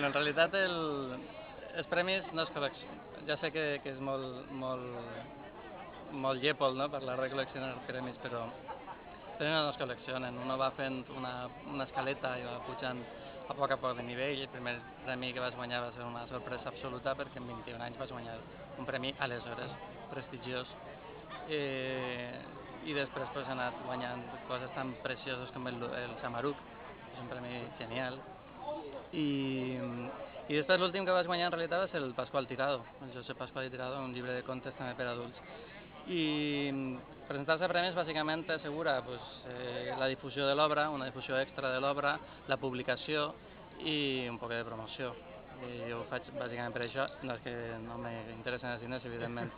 Bueno, en realitat els premis no es col·leccionen. Ja sé que és molt llépol, no?, parlar de col·leccionar premis, però no es col·leccionen. Uno va fent una escaleta i va pujant a poc de nivell. El primer premi que vas guanyar va ser una sorpresa absoluta perquè en 21 anys vas guanyar un premi aleshores prestigiós. I després he anat guanyant coses tan precioses com el Samaruc, que és un premi genial. I després l'últim que vaig guanyar en realitat és el Pasqual Tirado, el Josep Pasqual i Tirado, un llibre de contes també per adults. I presentar-se a premis bàsicament t'assegura la difusió de l'obra, una difusió extra de l'obra, la publicació i un poc de promoció. I jo ho faig bàsicament per això, no és que no m'interessen els diners, evidentment.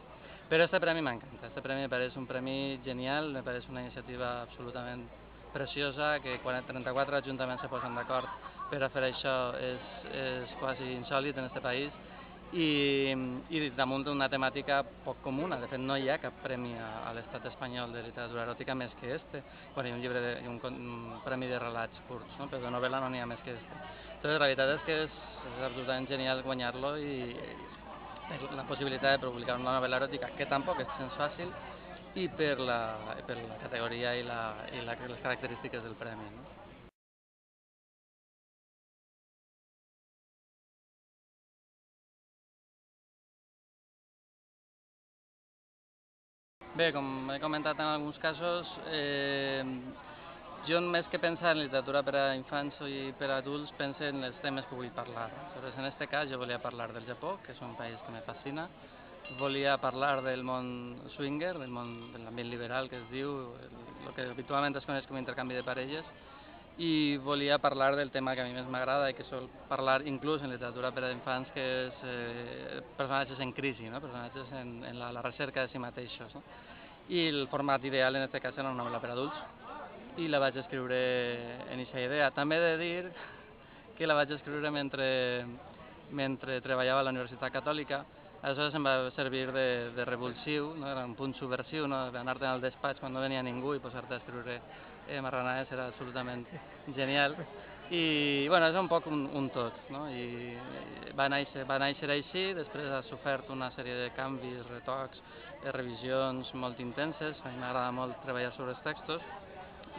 Però este premi m'encanta, este premi me pareix un premi genial, me pareix una iniciativa absolutament preciosa, que quan 34 ajuntaments se posen d'acord per a fer això és quasi insòlit en este país i damunt d'una temàtica poc comuna. De fet, no hi ha cap premi a l'estat espanyol de literatura eròtica més que este. Bueno, hi ha un premi de relats curts, no? Però de novel·la no n'hi ha més que este. Entonces, la veritat és que és absolutament genial guanyar-lo i la possibilitat de publicar una novel·la eròtica, que tampoc és gens fàcil, i per la categoria i les característiques del premi, no? Bé, com he comentat en alguns casos, jo més que pensar en literatura per a infants i per a adults, penso en els temes que vull parlar. Aleshores, en aquest cas jo volia parlar del Japó, que és un país que me fascina, volia parlar del món swinger, del món de l'ambient liberal que es diu, el que habitualment es coneix com intercanvi de parelles, i volia parlar del tema que a mi més m'agrada i que sol parlar inclús en literatura per a infants, que és personatges en crisi, no? Personatges en la recerca de si mateixos, no? I el format ideal en aquest cas era una novel·la per a adults i la vaig escriure en aquesta idea. També he de dir que la vaig escriure mentre treballava a la Universitat Catòlica. Aleshores em va servir de revulsiu, no? Era un punt subversiu, no? Anar-te al despatx quan no venia ningú i posar-te a escriure marranades era absolutament genial. I bueno, és un poc un tot, no? I va néixer així, després ha sofert una sèrie de canvis, retocs, revisions molt intenses. A mi m'agrada molt treballar sobre els textos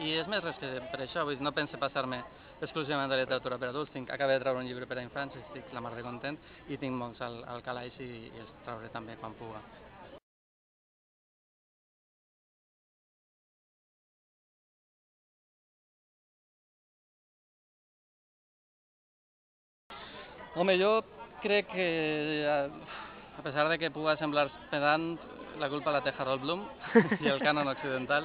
i és més res que per això, vull dir, no pense passar-me exclusivament de literatura per a adults. Acabo de treure un llibre per a infants, estic la mar de content, i tinc molts al calaix i els trauré també quan puga. Home, jo crec que, a pesar de que puga semblar pedant, la culpa la té Harold Bloom i el cànon occidental,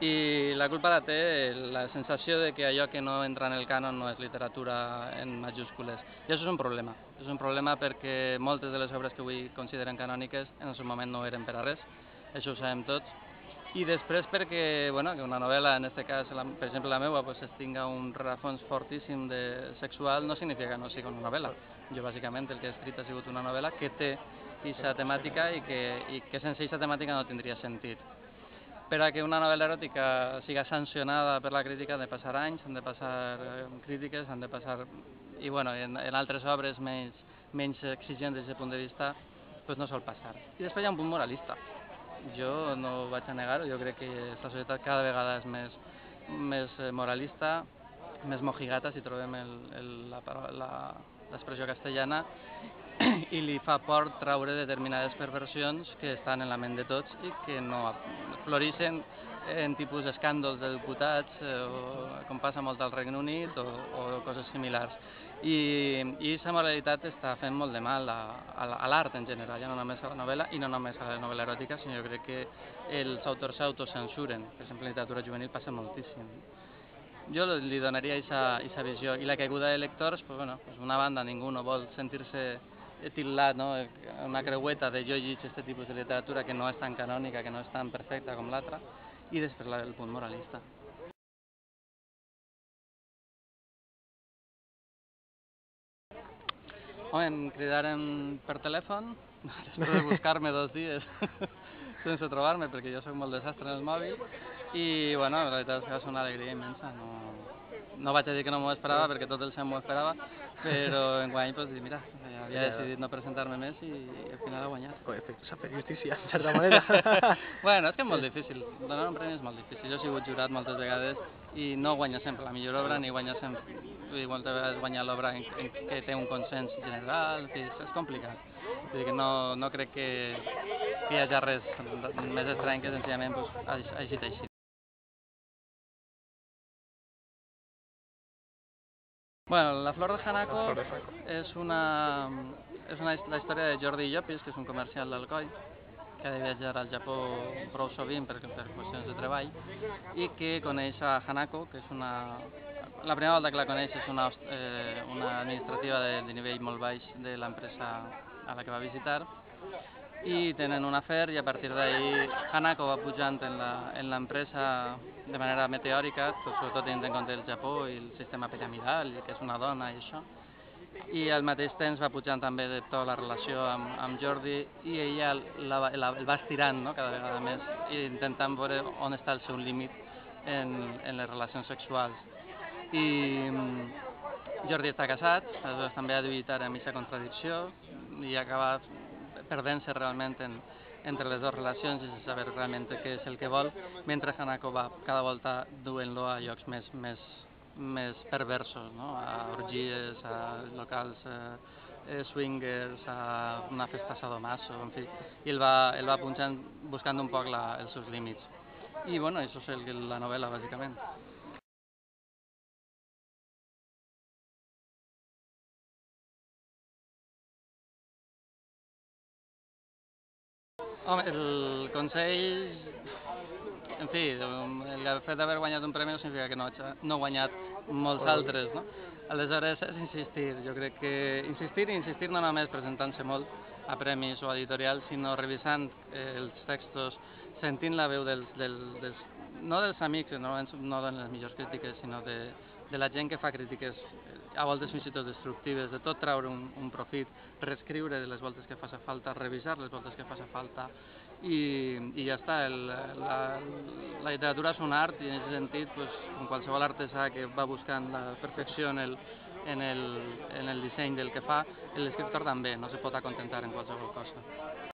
i la culpa la té la sensació de que allò que no entra en el cànon no és literatura en majúscules. I això és un problema. És un problema perquè moltes de les obres que avui consideren canòniques en el seu moment no eren per a res, això ho sabem tots. I després perquè bueno, que una novel·la, en aquest cas, per exemple la meva, tinga un rerefons fortíssim de sexual, no significa que no sigui una novel·la. Jo bàsicament el que he escrit ha sigut una novel·la que té aquesta temàtica i que sense aquesta temàtica no tindria sentit. Per a que una novel·la eròtica siga sancionada per la crítica han de passar anys, han de passar crítiques, han de passar... I bueno, en altres obres menys exigents des d'aquest punt de vista no sol passar. I després hi ha un punt moralista. Jo no vaig a negar-ho, jo crec que la societat cada vegada és més moralista, més mojigata, si trobem l'expressió castellana, i li fa por traure determinades perversions que estan en la ment de tots i que no floreixen en tipus d'escàndols de diputats, com passa molt al Regne Unit, o coses similars. I aquesta moralitat està fent molt de mal a l'art en general, ja no només a la novel·la i no només a la novel·la eròtica, sinó jo crec que els autors s'autocensuren. Per exemple, en literatura juvenil passa moltíssim. Jo li donaria aquesta visió. I la caiguda de lectors, una banda, ningú no vol sentir-se titllat, no? Una creueta de jo llig aquest tipus de literatura que no és tan canònica, que no és tan perfecta com l'altra, i després el punt moralista. Home, em cridaren per telèfon, després de buscar-me 2 dies sense trobar-me, perquè jo soc molt desastre en el mòbil, i bueno, la veritat és que va ser una alegria immensa. No vaig a dir que no m'ho esperava, perquè tot el cent m'ho esperava, Però enguany, doncs, mira, havia decidit no presentar-me més i al final ha guanyat. S'ha fet justícia, en certa manera. Bueno, és que és molt difícil, donar un premi és molt difícil. Jo he sigut jurat moltes vegades i no guanya sempre la millor obra, ni guanya sempre, moltes vegades guanya l'obra que té un consens general, en fi, és complicat. Vull dir que no crec que hi hagi res més estrany que senzillament hagi sigut així. Bueno, La flor de Hanako és la història de Jordi Llopis, que és un comercial d'Alcoi, que ha de viatjar al Japó prou sovint per qüestions de treball, i que coneix a Hanako, que és la primera volta que la coneix és una administrativa de nivell molt baix de l'empresa a la que va visitar, i tenen un afer i a partir d'ahir Hanako va pujant en l'empresa de manera meteòrica, sobretot tenint en compte el Japó i el sistema piramidal, i que és una dona i això. I al mateix temps va pujant també de tota la relació amb Jordi i ella el va estirant, no? Cada vegada més, intentant veure on està el seu límit en les relacions sexuals. I Jordi està casat, aleshores també ha de lluitar amb aquesta contradicció i acaba perdent-se realment entre les dues relacions i sense saber realment què és el que vol, mentre Hanako va cada volta duent-lo a llocs més perversos, no? A orgies, a locals swingers, a una festa sadomaso, en fi, i el va punxant buscant un poc els seus límits. I bueno, això és la novel·la, bàsicament. Home, el Consell, en fi, el fet d'haver guanyat un premi no significa que no ha guanyat molts altres, no? Aleshores és insistir, jo crec que insistir no només presentant-se molt a premis o editorials, sinó revisant els textos, sentint la veu no dels amics, que no donen les millors crítiques, sinó de la gent que fa crítiques, a voltes fins i tot destructives, de tot treure un profit, reescriure les voltes que faci falta, revisar les voltes que faci falta, i ja està. La literatura és un art i en aquest sentit, com qualsevol artesà que va buscant la perfecció en el disseny del que fa, l'escriptor també no se pot acontentar en qualsevol cosa.